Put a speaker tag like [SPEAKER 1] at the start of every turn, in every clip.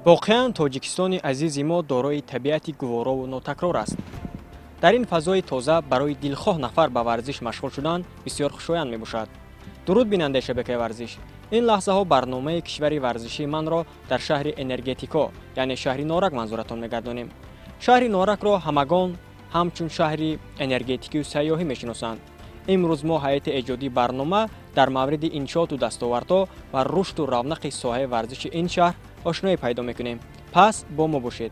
[SPEAKER 1] воқеан тоҷикистони азизи мо дорои табиати гуворову нотакрор аст. дар ин фазои тоза барои дилхоҳ нафар ба варзиш машғул шудан бисёр хушоянд мебошад. дуруд бинандаи шабакаи варзиш, ин лаҳзаҳо барномаи кишвари варзишии манро дар шаҳри энергетико яъне шаҳри норак манзуратон мегардонем. шаҳри норакро ҳамагон ҳамчун шаҳри энергетикию сайёҳӣ мешиносанд. имрӯз мо ҳайати эҷодии барнома дар мавриди иншооту дастовардҳо ва рушду равнақи соҳаи варзиши ин шаҳр ошноӣ пайдо мекунем. пас бо мо бошед.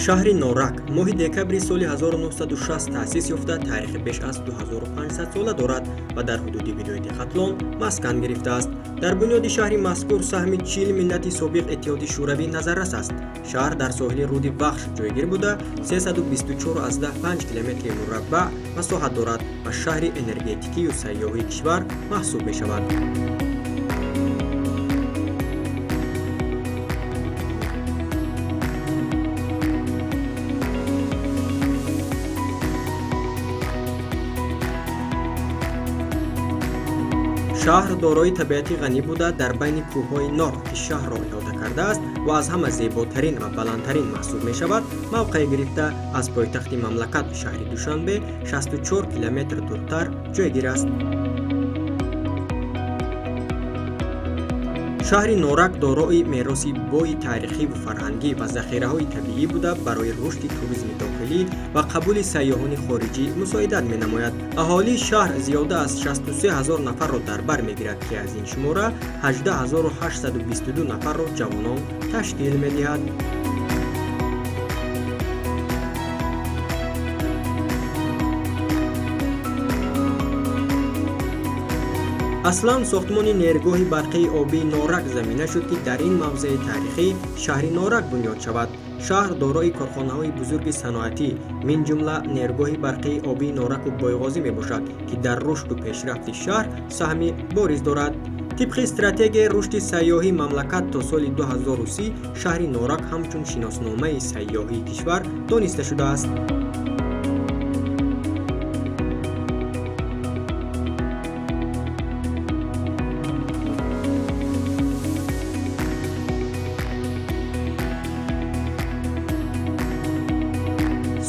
[SPEAKER 1] шаҳри норак моҳи декабри соли 1960 таъсис ёфта таърихи беш аз 2500 сола дорад ва дар ҳудуди видояти хатлон маскан гирифтааст. дар бунёди шаҳри мазкур саҳми 40 миллати собиқ иттиҳоди шӯравӣ назаррас аст. шаҳр дар соҳили руди вахш ҷойгир буда 324,5 километри мураббаъ масоҳат дорад ва шаҳри энергетикию сайёҳии кишвар маҳсуб мешавад. шаҳр дорои табиати ғанӣ буда дар байни кӯҳҳои нор ки шаҳрро иҳота кардааст ва аз ҳама зеботарин ва баландтарин маҳсуб мешавад, мавқеъ гирифта аз пойтахти мамлакат шаҳри душанбе 64 километр дуртар ҷойгир аст. шаҳри норак дорои мероси бои таърихиву фарҳангӣ ва захираҳои табиӣ буда барои рушди туризми дохилӣ ва қабули сайёҳони хориҷӣ мусоидат менамояд. аҳолии шаҳр зиёда аз 63 000 нафарро дар бар мегирад ки аз ин шумора 18 822 нафарро ҷавонон ташкил медиҳад. аслан сохтмони нергоҳи барқии обии норак замина шуд ки дар ин мавзеи таърихӣ шаҳри норак бунёд шавад. шаҳр дорои корхонаҳои бузурги саноатӣ мин ҷумла нергоҳи барқии обии нораку бойғозӣ мебошад ки дар рушду пешрафти шаҳр саҳми бориз дорад. тибқи стратегияи рушди сайёҳии мамлакат то соли 2030 шаҳри норак ҳамчун шиносномаи сайёҳии кишвар дониста шудааст.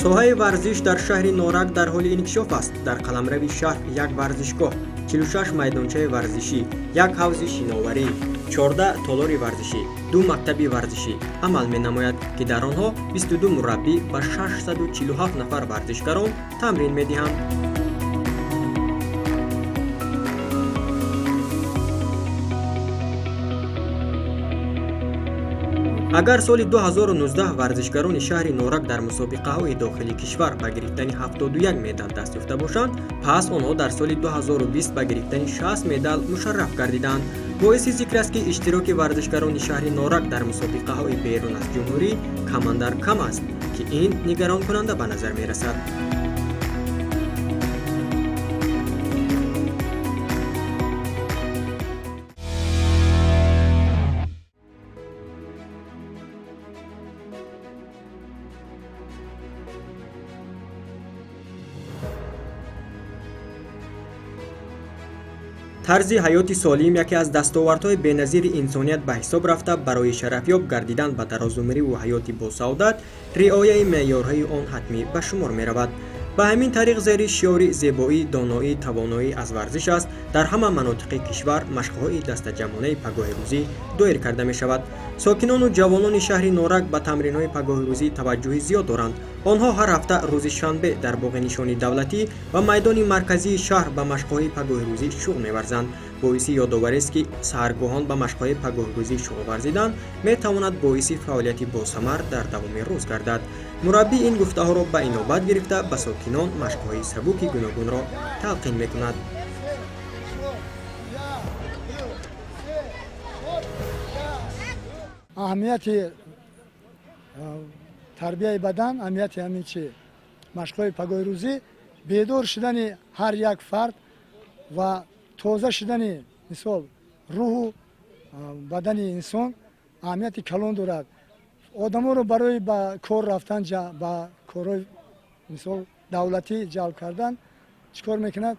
[SPEAKER 1] соҳаи варзиш дар шаҳри норак дар ҳоли инкишоф аст. дар қаламрави шаҳр як варзишгоҳ, 46 майдончаи варзишӣ, як ҳавзи шиноварӣ, 14 толори варзишӣ, 2 мактаби варзишӣ амал менамояд ки дар онҳо 22 мураббӣ ва 647 нафар варзишгарон тамрин медиҳанд. агар соли 2019 варзишгарони шаҳри норак дар мусобиқаҳои дохилии кишвар ба гирифтани 71 медал даст ёфта бошанд, пас онҳо дар соли 2020 ба гирифтани 60 медал мушарраф гардиданд. боиси зикр аст ки иштироки варзишгарони шаҳри норак дар мусобиқаҳои берун аз ҷумҳурӣ камандар кам аст, ки ин нигаронкунанда ба назар мерасад. тарзи ҳаёти солим яке аз дастовардҳои беназири инсоният ба ҳисоб рафта барои шарафёб гардидан ба дарозумриву ҳаёти босаодат риояи меъёрҳои он ҳатмӣ ба шумор меравад. ба ҳамин тариқ зери шиёри зебоӣ, доноӣ, тавоноӣ аз варзиш аст дар ҳама манотиқи кишвар машқҳои дастаҷамъонаи пагоҳи рӯзӣ доир карда мешавад. сокинону ҷавонони шаҳри норак ба тамринҳои пагоҳи рӯзӣ таваҷҷӯҳи зиёд доранд. онҳо ҳар ҳафта рӯзи шанбе дар боғи нишони давлатӣ ва майдони марказии шаҳр ба машқҳои пагоҳи рӯзӣ шуғл меварзанд. боиси ёдоварест ки саҳаргоҳон ба машқҳои пагоҳи рӯзӣ шуғл варзидан метавонад боиси фаъолияти босамар дар давоми рӯз гардад. мураббӣ ин гуфтаҳоро ба инобат гирифта ба сокинон машқҳои сабуки гуногунро талқин мекунад.
[SPEAKER 2] аҳамияти тарбияи бадан, аҳамияти ҳамин чи машқҳои пагоҳи рӯзӣ, бедор шудани ҳар як фард ва тоза шудани мисол рӯҳу бадани инсон аҳамияти калон дорад. одаморо барои ба кор рафтан ба корҳои мисол давлатӣ ҷалб кардан чӣ кор мекунад?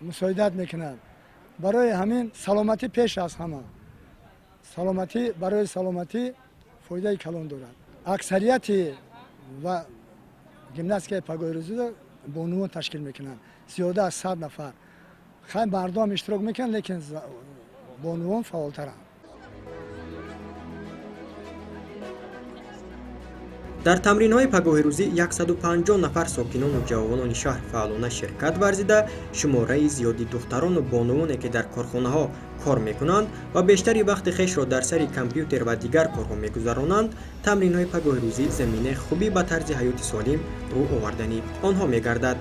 [SPEAKER 2] мусоидат мекунад. барои ҳамин саломатӣ пеш аз ҳама. саломатӣ барои саломатӣ фоидаи калон дорад. аксарияти ва гимнастикаи пагоирӯзиро бонуон ташкил мекунанд. зиёда аз 100 нафар. хай мардум иштирок мекунанд, лекин бонуон фаъолтаранд.
[SPEAKER 1] дар тамринҳои пагоҳирӯзӣ 150 нафар сокинону ҷавонони шаҳр фаъолона ширкат варзида, шумораи зиёди духтарону бонувоне ки дар корхонаҳо кор мекунанд ва бештари вақти хешро дар сари компютер ва дигар корҳо мегузаронанд, тамринҳои пагоҳирӯзӣ заминаи хубӣ ба тарзи ҳаёти солим рӯ овардани онҳо мегардад.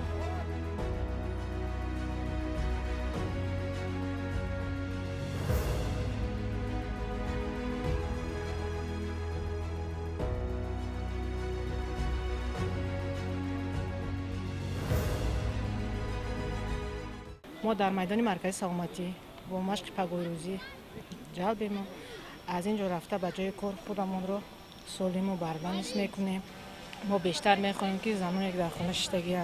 [SPEAKER 3] ما در میدان مرکز سلامتی با مشق پگاهی‌روزی جلبیم و از اینجا رفته به جای کار خودمون رو سالم و بربند میکنیم. ما بیشتر میخوایم که زنانی که در خانه ششتگی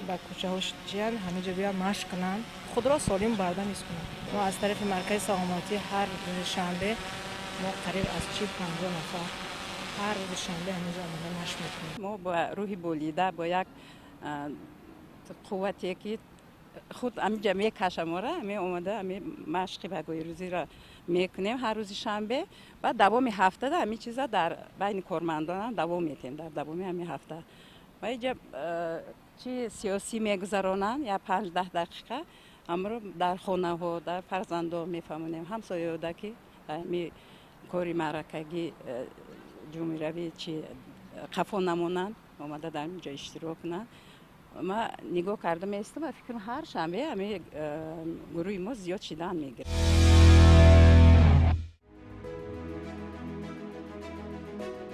[SPEAKER 3] با کوچه هاش جیان همینجا بیا مشق کنن، خود را سالم و بربند کنن. ما از طرف مرکز سلامتی هر روز شنبه ما قریب از 40-50 نفر هر روز شنبه همینجا آمده مشق میکنیم.
[SPEAKER 4] ما با روحی بولیده با یک قوتی که خود همینجا میکشم ما را اومده مشق پگاهی‌روزی را میکنیم هر روز شنبه و دوام هفته ده همین چیزا در بین کارمندان دوام میتیم در دوام همین هفته و اینجا چی سیاسی میگذرانن یا 5-10 دقیقه امرو در خانه ها در فرزندان میفهمونیم همسایه‌ها که می کاری معرکگی جمعی روی چی قفا نمونن اومده در اینجا اشتراک کنن. ما نگاه کردم استم و فکر هر شنبه همه گروه ما زیاد شدن میگیره.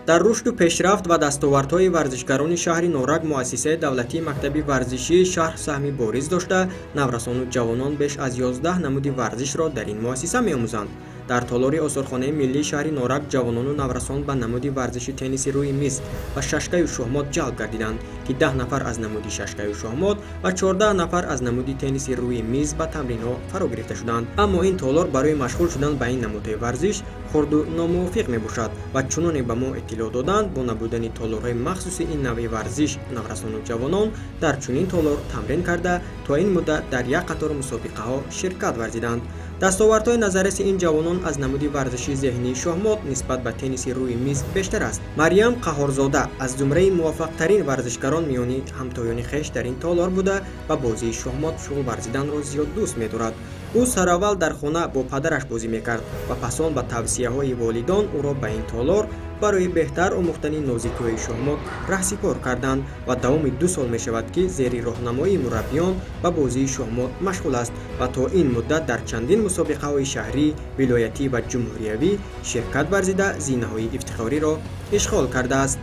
[SPEAKER 1] در رشد و پیشرفت و دستاوردهای ورزشکاران شهر نورک مؤسسه دولتی مکتب ورزشی شهر سهمی بارز داشته، نورسان و جوانان بیش از 11 نمود ورزش را در این مؤسسه می‌آموزند. در تالار آثارخانه ملی شهر نورک جوانان و نورسان به نمود ورزش تنیس روی میز و ششکه و شahmat جلب گردیدند که 10 نفر از نمود ششکه و شahmat و 14 نفر از نمود تنیس روی میز به تمرین‌ها فرا گرفته شدند. اما این تالار برای مشغول شدن به این نمود ورزش خرد و ناموافق میباشد و چنانه به ما اطلاع دادند با نبودن تالارهای مخصوص این نوع ورزش نورسان و جوانان در چنین تالار تمرین کرده تا این مدت در یک قطار مسابقه ها شرکت ورزیدند. دستاوردهای نظررس این جوانان از نمود ورزشی ذهنی شahmat نسبت به تنیس روی میز بیشتر است. مریم قهارزاده از زمره موفق ترین ورزشکاران میانی همتایان خویش در این تالار بوده و بازی شahmat شغل ورزیدن را زیاد دوست می‌دارد. او سراول در خانه با پدرش بازی میکرد و پسان به توصیه‌های والدان او را به این تالار برای بهتر آموختن نازیکی‌های شahmat راهسپار کردند و دوام 2 سال می شود که زیر راهنمایی مربیان به بازی شahmat مشغول است و تا این مدت در چندین مسابقه‌های شهری، ولایتی و جمهوریوی شرکت ورزیده زینه‌های افتخاری را اشغال کرده است.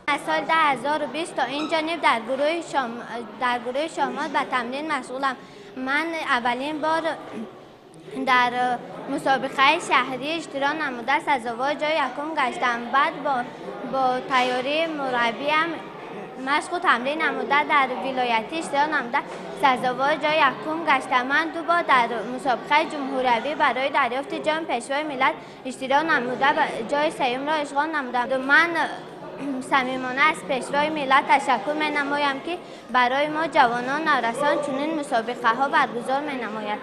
[SPEAKER 5] از سال 2020 تا این جانب در گروه شahmat به تمرین مشغولم. من اولین بار در مسابقه شهری اشتراک نموده سزاوار جای یکم گشتم. بعد با تیاری مربیم مشق و تمرین نموده در ولایتی اشتراک نموده سزاوار جای یکم گشتم. من 2 بار در مسابقه جمهوریوی برای دریافت جام پیشوای ملت اشتراک نموده و جای سوم را اشغال نمودم. من صمیمانه از پیشوای ملت تشکر می‌نمایم که برای ما جوانان نورسان چنین مسابقه ها برگزار می‌نماید.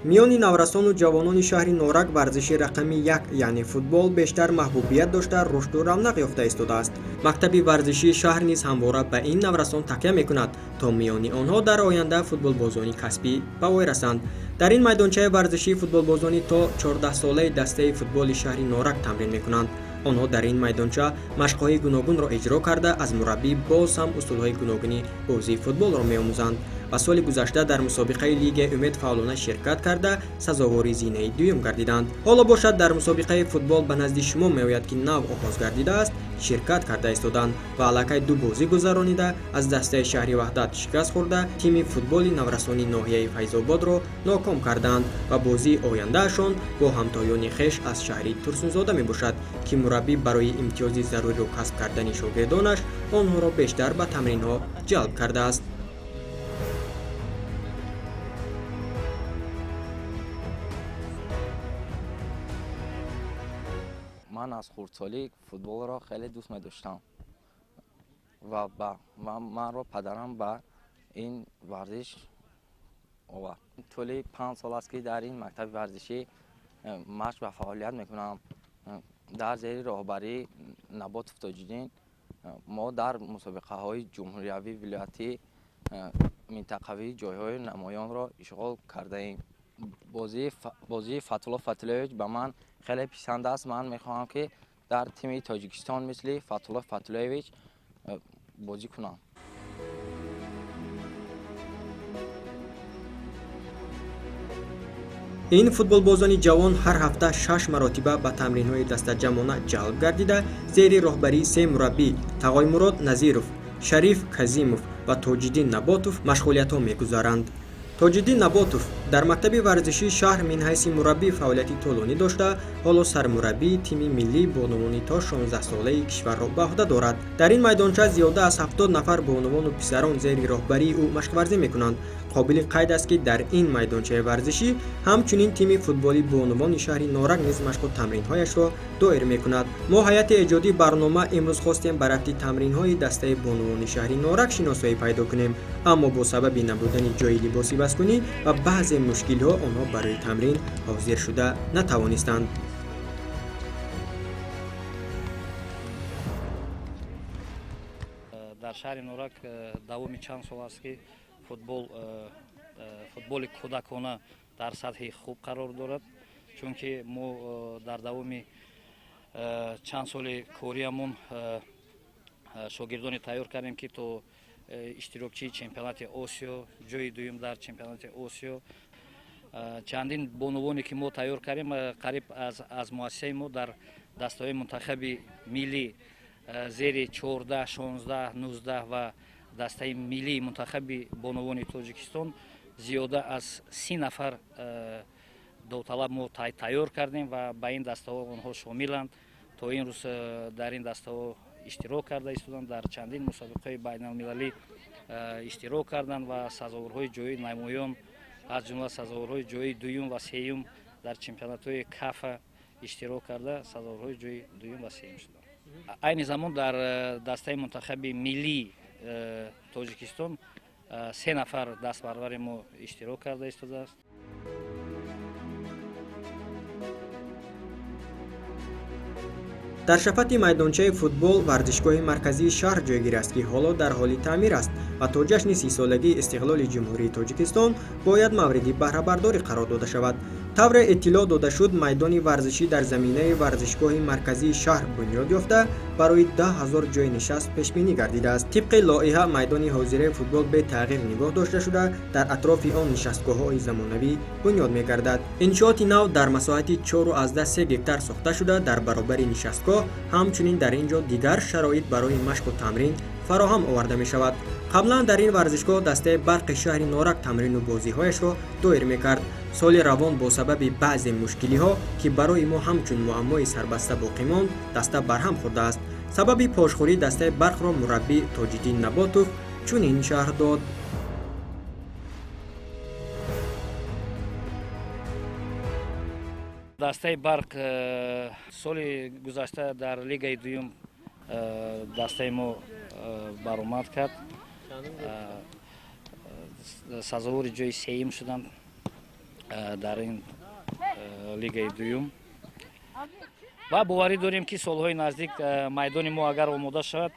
[SPEAKER 1] میان نورسان و جوانان شهر نورک ورزش رقم 1 یعنی فوتبال بیشتر محبوبیت داشته رشد و رونق یافته ایستاده است. مکتب ورزشی شهر نیز همواره به این نورسان تکیه می‌کند تا میان آنها در آینده فوتبال بازانی کسبی به وی رسند. در این میدانچه ورزشی فوتبال بازانی تا 14 ساله دسته فوتبال شهر نورک تمرین می‌کنند. آنها در این میدانچه مشق‌های گوناگون را اجرا کرده از مربی باز هم اصول‌های گوناگونی بازی فوتبال را می‌آموزند و سال گذشته در مسابقه لیگ امید فعالانه شرکت کرده سزاوار زینه دوم گردیدند. حالا باشد در مسابقه فوتبال به نزد شما میآید که نو آغاز گردیده است ширкат карда истоданд ва аллакай ду бозӣ гузаронида аз дастаи шаҳри ваҳдат шикаст хӯрда тими футболи наврасони ноҳияи файзободро ноком карданд ва бозии ояндаашон бо ҳамтоёни хеш аз шаҳри турсунзода мебошад ки мураббӣ барои имтиёзи заруриро касб кардани шогирдонаш онҳоро бештар ба тамринҳо ҷалб кардааст.
[SPEAKER 6] من از خردسالی فوتبال را خیلی دوست می داشتم و من را پدرم به این ورزش آورد. طولی 5 سال است که در این مکتب ورزشی مشق و فعالیت میکنم. در زیر راهبری نبات تاجدین ما در مسابقه های جمهوریوی ولایتی منطقوی جایهای نمایان را اشغال کرده ایم. بازی فتح‌الله فتح‌الله‌ویچ به من خیلی پسند است. من میخواهم که در تیم تاجیکستان مثل فتح‌الله فتح‌الله‌ویچ بازی کنم.
[SPEAKER 1] این футболбозони ҷавон ҳар ҳафта 6 маротиба ба тамринҳои дастаҷамона ҷалб гардида зери роҳбарии 3 мураббӣ Тағоймурод Назиров, Шариф Казимов ва Тоҷиддин Наботов машғулиятҳо мегузаранд. Тоҷиддин Наботов дар мактаби варзишии шаҳр мин ҳайси мураббӣ фаъолияти тӯлонӣ дошта, ҳоло сармураббии тими миллии бонувони то 16 солаи кишварро ба уҳда дорад. Дар ин майдонча зиёда аз 70 нафар бонувону писарон зери роҳбарии ӯ машқварзӣ мекунанд. қобили қайд аст ки дар ин майдончаи варзишӣ ҳамчунин тими футболи бонувони шаҳри Норак низ машқу тамринҳояшро доир мекунад. мо ҳайати эҷодии барнома имрӯз хостем ба рафти тамринҳои дастаи бонувони шаҳри Норак шиносоӣ пайдо кунем, аммо бо сабаби набудани ҷойи либоси баскунӣ ва баъзе мушкилиҳо онҳо барои тамрин ҳозир шуда натавонистанд.
[SPEAKER 7] дар шаҳри Норак давоми чанд сол аст ки футболи кӯдакона дар сатҳи хуб қарор дорад, чунки мо дар давоми чанд соли кориамон шогирдоне тайёр кардем ки то иштирокчии чемпионати Осиё, ҷои дуюм дар чемпионати Осиё. Чандин бонувоне ки мо тайёр кардем қариб аз муассисаи мо дар дастаҳои мунтахаби миллӣ зери 14, 16, 19 ва дастаи миллии мунтахаби бонувони Тоҷикистон зиёда аз 30 нафар довталаб мо тайёр кардем ва ба ин дастаҳо онҳо шомиланд. То ин рӯз дар ин дастаҳо иштирок карда истоданд, дар чандин мусобиқаҳои байналмилалӣ иштирок карданд ва сазоварҳои ҷоии намоён аз ҷумла сазоварҳои ҷоии дуюм ва сеюм дар чемпионатҳои кафа иштирок карда сазоварҳои ҷоии дуюм ва сеюм шуданд. айни замон дар дастаи мунтахаби миллии Тоҷикистон 3 нафар дастбарвари мо иштирок карда истодааст.
[SPEAKER 1] дар шафати майдончаи футбол варзишгоҳи марказии шаҳр ҷойгир аст ки ҳоло дар ҳоли таъмир аст ва то ҷашни 30-солагии истиқлоли ҷумҳурии Тоҷикистон бояд мавриди баҳрабардорӣ қарор дода шавад. тавре иттилоъ дода шуд, майдони варзишӣ дар заминаи варзишгоҳи марказии шаҳр бунёд ёфта барои 10,000 ҷои нишаст пешбинӣ гардидааст. тибқи лоиҳа майдони ҳозираи футбол бетағйир нигоҳ дошта шуда дар атрофи он нишастгоҳҳои замонавӣ бунёд мегардад. иншооти нав дар масоҳати 4,3 гектар сохта шуда дар баробари нишастгоҳ ҳамчунин дар ин ҷо дигар шароит барои машқу тамрин фароҳам оварда мешавад. қаблан дар ин варзишгоҳ дастаи барқи шаҳри Норак тамрину бозиҳояшро доир мекард. соли равон бо сабаби баъзе мушкилиҳо ки барои мо ҳамчун муаммои сарбаста боқӣ монд, даста барҳам хӯрдааст. сабаби пошхӯрии дастаи барқро мураббӣ Тоҷиддин Наботов чунин шарҳ дод.
[SPEAKER 7] дастаи барқ соли гузашта дар лигаи дуюм дастаи мо баромад кард. сазовори ҷои сеюм шуданд дар ин лигаи дуюм ва боварӣ дорем ки солҳои наздик майдони мо агар омода шавад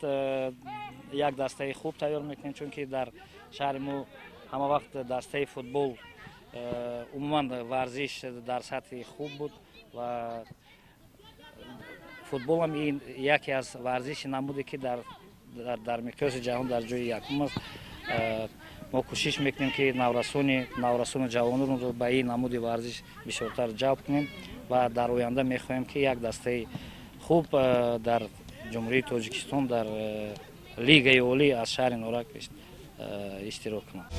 [SPEAKER 7] як дастаи хуб тайёр мекунем, чунки дар шаҳри мо ҳама вақт дастаи футбол умуман варзиш дар сатҳи хуб буд ва футбол ҳам ин яке аз варзиши намуде ки дар миқёси ҷаҳон дар ҷои якум аст. мо кӯшиш мекунем ки наврасони ҷавононро ба ин намуди варзиш бисёртар ҷалб кунем ва дар оянда мехоҳем ки як дастаи хуб дар ҷумҳурии тоҷикистон дар лигаи олӣ аз шаҳри норак иштирок кунад.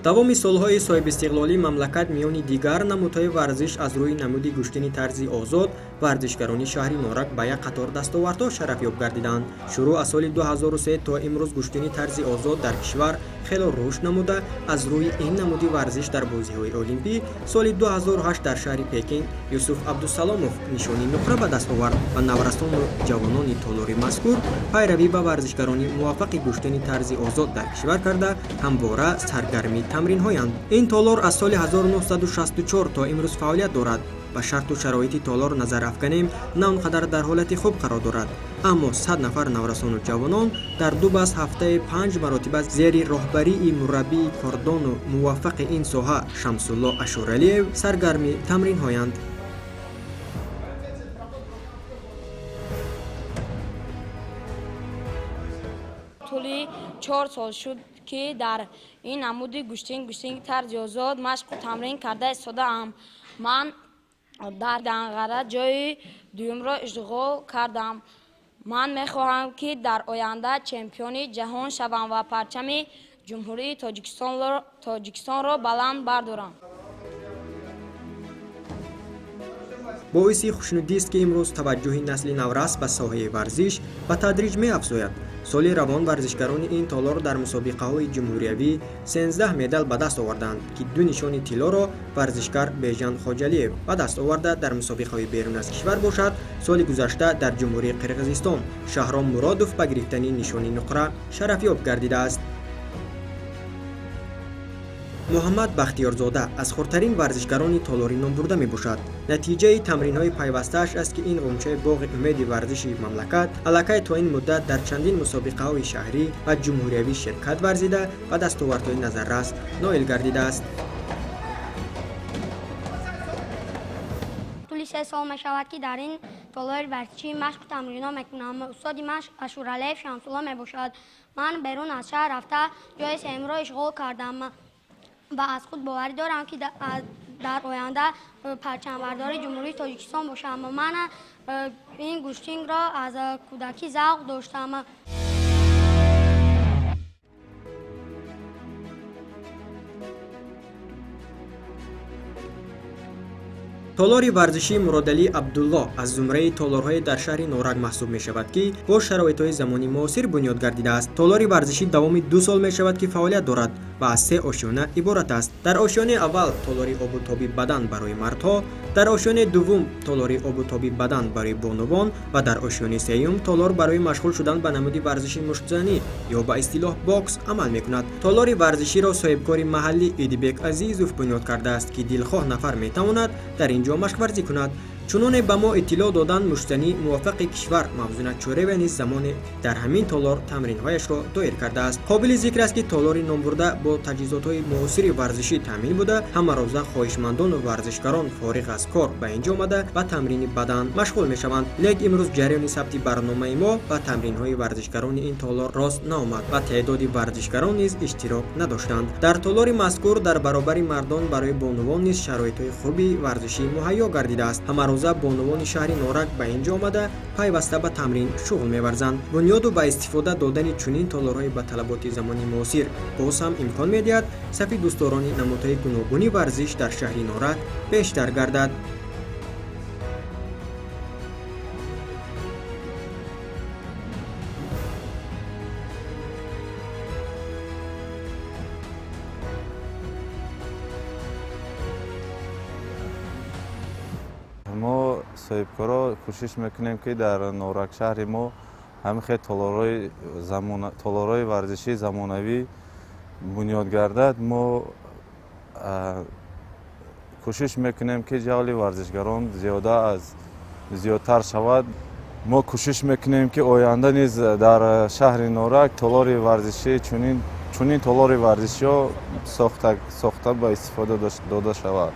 [SPEAKER 1] тамоми солҳои соҳибистиқлолии мамлакат миёни дигар намудҳои варзиш аз рӯи намуди гӯштини тарзи озод варзишгарони шаҳри норак ба як қатор дастовардҳо шарафёб гардиданд. Шурӯъ аз соли 2003 то имрӯз гӯштини тарзи озод дар кишвар хело рушд намуда, аз рӯи ин намуди варзиш дар бозиҳои олимпӣ соли 2008 дар шаҳри Пекин Юсуф Абдусаломов нишони нуқра ба даст овард ва наврасону ҷавонони толори мазкур пайравӣ ба варзишгарони муваффақи гӯштини тарзи озод дар кишвар карда ҳамвора саргарми тамринҳоянд. Ин толор аз соли 1964 то имрӯз фаъолият дорад. ба шарту шароити толор назар афканем, на он қадар дар ҳолати хуб қарор дорад. аммо 100 нафар наврасону ҷавонон дар ду баъз ҳафтаи 5 маротиба зери роҳбарии мураббии кордону муваффақи ин соҳа Шамсулло Ашуралиев саргарми тамринҳоянд.
[SPEAKER 8] тӯли 4 сол шуд ки дар ин намуди гӯштини тарзи озод машқу тамрин карда истодаам. ман дар Анқара ҷои дуюмро ишғол кардам. ман мехоҳам ки дар оянда чемпиони ҷаҳон шавам ва парчами ҷумҳурии Тоҷикистонро баланд бардорам.
[SPEAKER 1] боиси хушнудист ки имрӯз таваҷҷӯҳи насли наврас ба соҳаи варзиш ба тадриҷ меафзояд. соли равон варзишгарони ин толор дар мусобиқаҳои ҷумҳуриявӣ 13 медал ба даст оварданд, ки 2 нишони тиллоро варзишгар Беҷан Хоҷалиев ба даст оварда дар мусобиқаҳои берун аз кишвар бошад. соли гузашта дар ҷумҳурии Қирғизистон Шаҳром Муродов ба гирифтани нишони нуқра шарафёб гардидааст. муҳаммад бахтиёрзода аз хурдтарин варзишгарони толорӣ ном бурда мебошад. натиҷаи тамринҳои пайвастааш аст ки ин ғунчаи боғи умеди варзиши мамлакат аллакай то ин муддат дар чандин мусобиқаҳои шаҳрӣ ва ҷумҳуриявӣ ширкат варзида ба дастовардҳои назаррас ноил гардидааст.
[SPEAKER 9] тӯли 3 сол мешавад ки дар ин толори варзишӣ машқу тамрино мекунам. устоди ман Ашуралиев Шамсулло мебошад. ман берун аз шаҳр рафта ҷои сеюмро ишғол кардам ва аз худ боварӣ дорам ки дар оянда парчамбардори ҷумҳурии Тоҷикистон бошам. ман ин гӯштинро аз кӯдакӣ завқ доштам.
[SPEAKER 1] толори варзишии Муродалӣ Абдулло аз зумраи толорҳои дар шаҳри Норак маҳсуб мешавад ки бо шароитҳои замони муосир бунёд гардидааст. толори варзишӣ давоми 2 сол мешавад ки фаъолият дорад ва аз 3 ошёна иборат аст. дар ошёнаи аввал толори обутоби бадан барои мардҳо, дар ошёнаи дуввум толори обутоби бадан барои бонувон ва дар ошёнаи сеюм толор барои машғул шудан ба намуди варзиши муштзанӣ ё ба истилоҳ бокс амал мекунад. толори варзиширо соҳибкори маҳаллӣ Идибек Азизов бунёд кардааст ки дилхоҳ нафар метавонад дар ин машқварзӣ кунад. чуноне ба мо иттилоъ доданд муштзанӣ муваффақи кишвар Мавзуна Чӯреве низ замоне дар ҳамин толор тамринҳояшро доир кардааст. қобили зикр аст ки толори номбурда бо таҷҳизотҳои муосири варзишӣ таъмин буда ҳама роза хоҳишмандону варзишгарон фориғ аз кор ба инҷо омада ба тамрини бадан машғул мешаванд. лек имрӯз ҷараёни сабти барномаи мо ба тамринҳои варзишгарони ин толор рост наомад ва теъдоди варзишгарон низ иштирок надоштанд. дар толори мазкур дар баробари мардон барои бонувон низ шароитҳои хуби варзишӣ муҳайё гардидааст. ҳамарӯза бонувони шаҳри Норак ба инҷо омада пайваста ба тамрин шуғл меварзанд. бунёду ба истифода додани чунин толорҳои ба талаботи замони муосир боз ҳам имкон медиҳад сафи дӯстдорони намудҳои гуногуни варзиш дар шаҳри Норак бештар гардад.
[SPEAKER 10] мо соҳибкоро кӯшиш мекунем ки дар Норак шаҳри мо ҳамихе толорҳои варзишии замонавӣ бунёд гардад. мо кӯшиш мекунем ки ҷавли варзишгарон зиёдтар шавад. мо кӯшиш мекунем ки оянда низ дар шаҳри Норак толори варзишӣ чунин толори варзишиҳо сохта ба истифода дода шавад.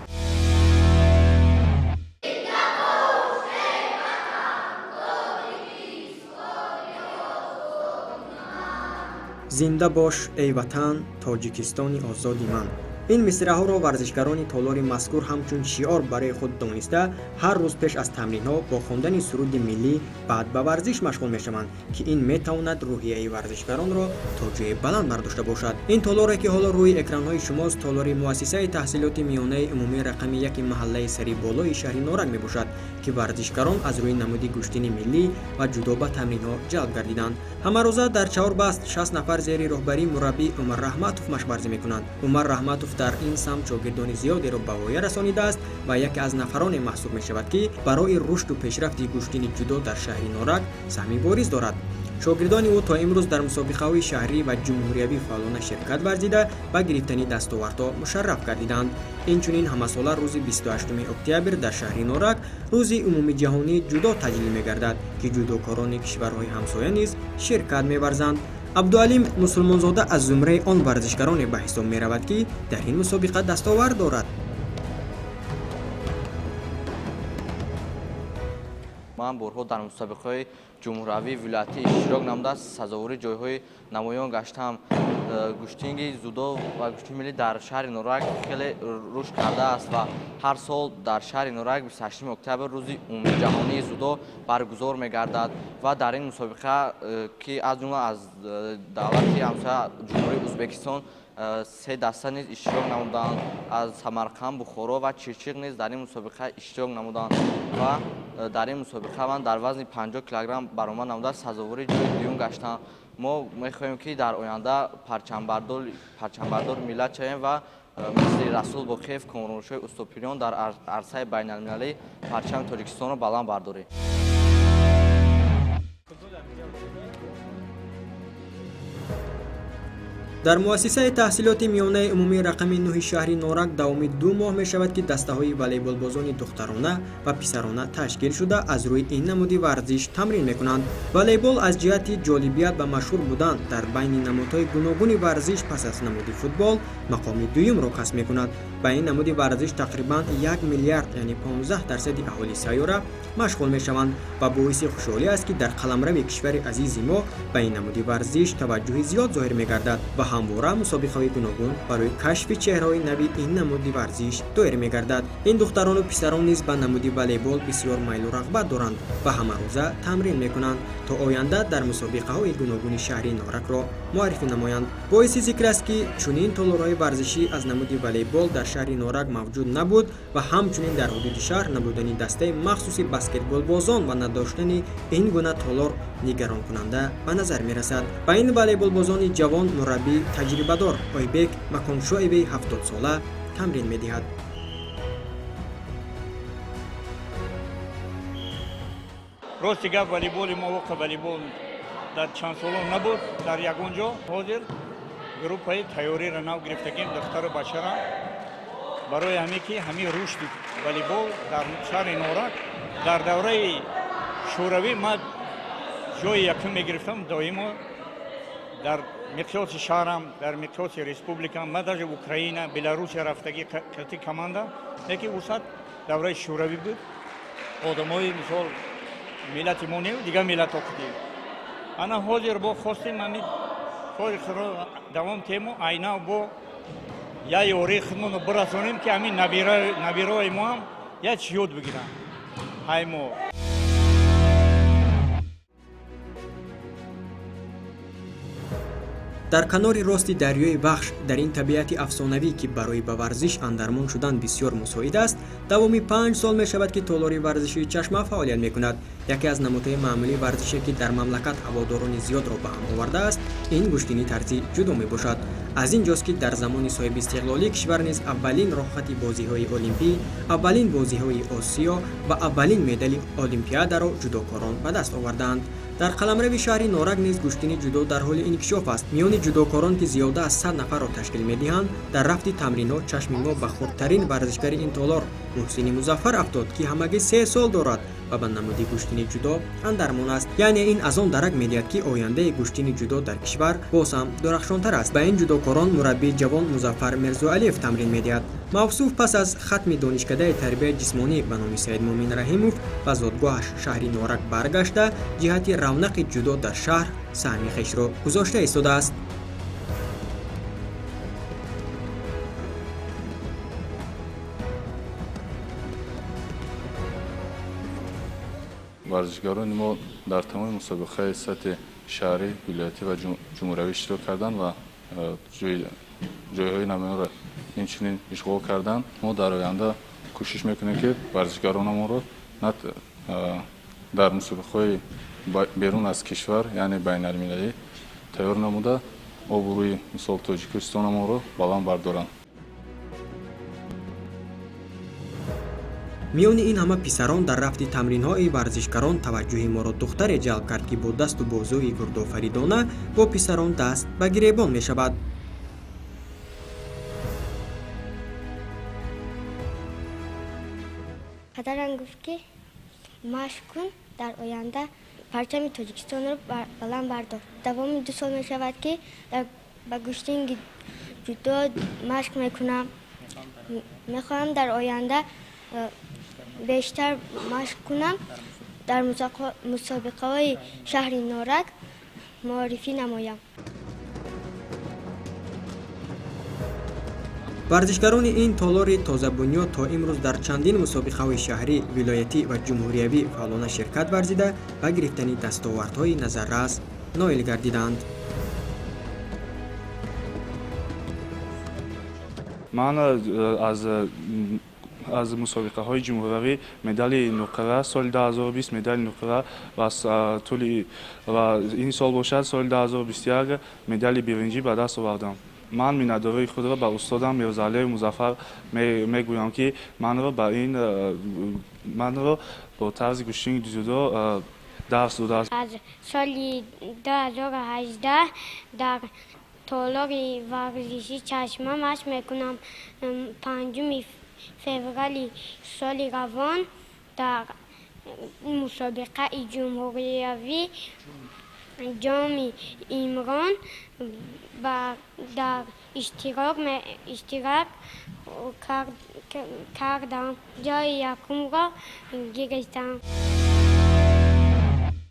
[SPEAKER 1] зинда бош эй ватан, тоҷикистони озоди ман. این مصرع‌ها را ورزشکاران تالار مذکور همچون شعار برای خود دانسته هر روز پیش از تمرین‌ها با خواندن سرود ملی بعد به ورزش مشغول می‌شوند که این می‌تواند روحیه ورزشکاران را تا جای بلند برداشته باشد. این تالاری که حالا روی اکران‌های شماست تالار مؤسسه تحصیلات میانه عمومی رقم 1 محله سری بالای شهر نارنگ میباشد که ورزشکاران از روی نمودی گشتین ملی و جودو به تمرین‌ها جلب گردیدند. همه روزه در 4 بست 60 نفر زیر راهبری مربی عمر رحمتوف مشق ورزی می‌کنند. عمر رحمتوف در این سمت شاگردان زیادی را به وای رسانیده است و یکی از نفران محسوب می‌شود که برای رشد و پیشرفت گشتین جودو در شهر نارنگ سهمی بارز دارد. شاگردان او تا امروز در مسابقه‌های شهری و جمهوریوی فعالانه شرکت ورزیده و گرفتن دستاوردها مشرف گردیدند. اینچنین همساله روز 28 اکتبر در شهر نارنگ روز عمومی جهانی جودو تجلیل می‌گردد که جودوکاران کشورهای همسایه نیز شرکت می‌ورزند. عبدالعلیم مسلمانزاده از زمره آن ورزشکاران به حساب می‌رود که در این مسابقه دستاورد دارد.
[SPEAKER 6] من بارها در مسابقه‌های جمهوری ولایتی اشتراک نموده سزاوار جای‌های نمایان گشتم. گشتینگ زودو و گشتین ملی در شهر نارنگ خیلی رشد کرده است و هر سال در شهر نارنگ 28 اکتبر روز عمومی جهانی زودو برگزار می‌گردد و در این مسابقه که از جمله از دولت همسایه جمهوری ازبکستان 3 دسته نیز اشتراک نمودند. از سمرقند، بخارا و چرچیق نیز در این مسابقه اشتراک نمودند و در این مسابقه من در وزن 50 کیلوگرم برآمد نموده سزاوار جای دوم گشتم. ما می‌خواهیم که در آینده پرچمبردار ملت شویم و مثل رسول باقیف کامرانشاه استوپیریان در عرصه بین‌المللی پرچم تاجیکستان را بلند برداریم.
[SPEAKER 1] در مؤسسه تحصیلات میانه عمومی رقم 9 شهر نارنگ داومی 2 ماه می شود که دسته‌های والیبال بازان دخترانه و پسرانه تشکیل شده از روی این نمودی ورزش تمرین می‌کنند. والیبال از جهت جالبیت و مشهور بودن در بین نمودهای گوناگون ورزش پس از نمودی فوتبال مقام دوم را کسب می‌کند. با این نمودی ورزش تقریباً 1 میلیارد یعنی 15% اهالی سیاره مشغول می‌شوند و باعث خوشحالی است که در قلمرو کشور عزیز ما به این نمودی ورزش توجه زیاد ظاهر می‌گردد و همواره مسابقه‌های گوناگون برای کشف چهره‌های نوی این نمودی ورزش دایر می‌گردد. این دختران و پسران نیز به نمودی والیبال بسیار میل و رغبت دارند و همه روزه تمرین می‌کنند تا آینده در مسابقه‌های گوناگون شهر نارنگ را معرفی نمایند. باعث ذکر است که چنین تالارهای ورزشی از نمودی والیبال در شهر نارنگ موجود نبود و همچنین در حدود شهر نبودن دسته مخصوص بسکتبال بازان و نداشتن این گونه تالار نگران کننده به نظر می‌رسد. با این والیبال بازان جوان مربی تجربه دار آیبک مکانشویی 70 ساله تمرین می‌دهد.
[SPEAKER 11] راستی گپ والیبال ما وقت والیبال در چند سال نبود در یگان جا حاضر گروه تیاری را نو گرفتگیم دختر و بچه را برای همه که همه رشد والیبال در شهر نارنگ در دوره شوروی ما جای یکم میگرفتم دائما در مقیاس شهرم در مقیاس ریسپوبلیکم ما در اوکراین بلاروس رفتگی کرتی کماندا یکی وسط دوره شوروی بود آدمای مثال ملت ما نه دیگه ملت اختی انا حاضر با خواستیم همین کار خرا دوام تیمو اینا با یا یوری خدمون برسونیم که همین نبیرای ما هم یا چی یاد بگیرن های ما
[SPEAKER 1] در کنار راست دریای بخش در این طبیعت افسانوی که برای به ورزش اندرمان شدن بسیار مساعد است دوامی 5 سال می شود که تالار ورزشی چشمه فعالیت می کند. یکی از نمودهای معمولی ورزشی که در مملکت هواداران زیاد را به هم آورده است این گشتینی طرزی جودو می باشد. از اینجاست که در زمان صاحب استقلالی کشور نیز اولین راحتی بازی‌های المپی، اولین بازی‌های آسیا و اولین مدال المپیاد را جودوکاران به دست آوردند. در قلمرو شهر نارنگ نیز گشتین جودو در حال انکشاف است. میان جودوکاران که زیاده از 100 نفر را تشکیل می‌دهند در رفت تمرینات چشم ما به خردترین ورزشکار این تالار محسن مظفر افتاد که همگی 3 سال دارد و به نمودی گشتین جودو اندرمان است. یعنی این از آن درک می‌دهد که آینده گشتین جودو در کشور باز هم درخشانتر است. به این جودوکاران مربی جوان مظفر مرزاعلیف تمرین می‌دهد. موصوف پس از ختم دانشکده تربیت جسمانی به نام سید مومن رحیموف و زادگاهش شهر نارنگ برگشته جهت رونق جودو در شهر سهمی خویش را گذاشته ایستاده است.
[SPEAKER 10] ورزشکاران ما در تمام مسابقه سطح شهری، ولایتی و جمهوری اشتراک کردند و جایهای نمایان را اینچنین اشغال کردند. ما در آینده کوشش میکنیم که ورزشکاران ما را در مسابقه بیرون از کشور یعنی بین المللی تیار نموده آبروی مثال تاجیکستان ما را بلند بردارند.
[SPEAKER 1] میان این همه پسران در رفت تمرین‌های ورزشکاران توجه ما را دختر جلب کرد که با دست و بازوی گردآفریدانه با پسران دست به گریبان می شود.
[SPEAKER 9] پدرم گفت که مشق کن در آینده پرچم تاجیکستان رو بلند بردار. دوام 2 سال می شود که به گشتنگ جودو مشق میکنم. میخواهم در آینده بیشتر مشق کنم، در مسابقه های شهر نورک معرفی نمایم.
[SPEAKER 1] ورزشکاران این تالار تازه بنیاد تا امروز در چندین مسابقه های شهری، ولایتی و جمهوریوی فعالانه شرکت ورزیده و گرفتن دستاوردهای نظررس نایل گردیدند.
[SPEAKER 12] من از مسابقه های جمهوری مدال نقره سال 2020 مدال نقره و این سال باشد سال 2021 مدال برنجی به دست آوردم. من مینداری خود را به استادم میرزاعلی مظفر میگویم که من را با طرز گشتنگ جودو درس داده است.
[SPEAKER 9] از سال 2018 در تالار ورزشی چشمه مشق میکنم. 5 فوریه سال روان در مسابقه جمهوریوی جام ایمران در اشتراک کردم. جای یکم را گرفتم.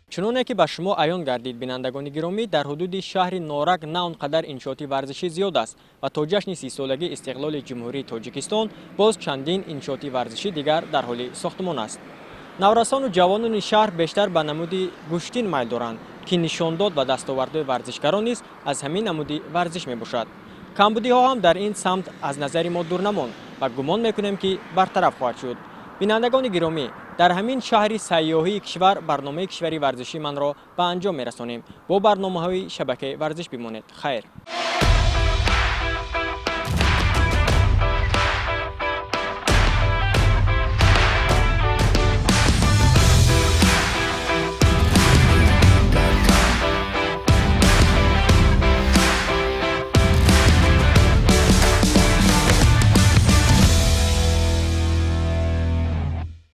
[SPEAKER 1] چنانه که به شما عیان گردید بینندگان گرامی، در حدود شهر نورک نه آنقدر انشاءات ورزشی زیاد است و تا جشن 30 سالگی استقلال جمهوری تاجیکستان باز چندین انشاءات ورزشی دیگر در حال ساختمان است. نورسان و جوانان شهر بیشتر به نمود گشتین میل دارند که نشان داد و دستاوردهای ورزشکاران نیز از همین نمودی ورزش می باشد. کمبودی ها هم در این سمت از نظر ما دور نماند و گمان میکنیم که برطرف خواهد شد. بینندگان گرامی، در همین شهری سیاحی کشور برنامه کشوری ورزشی من را به انجام میرسانیم. با برنامه‌های شبکه ورزش بمانید. خیر.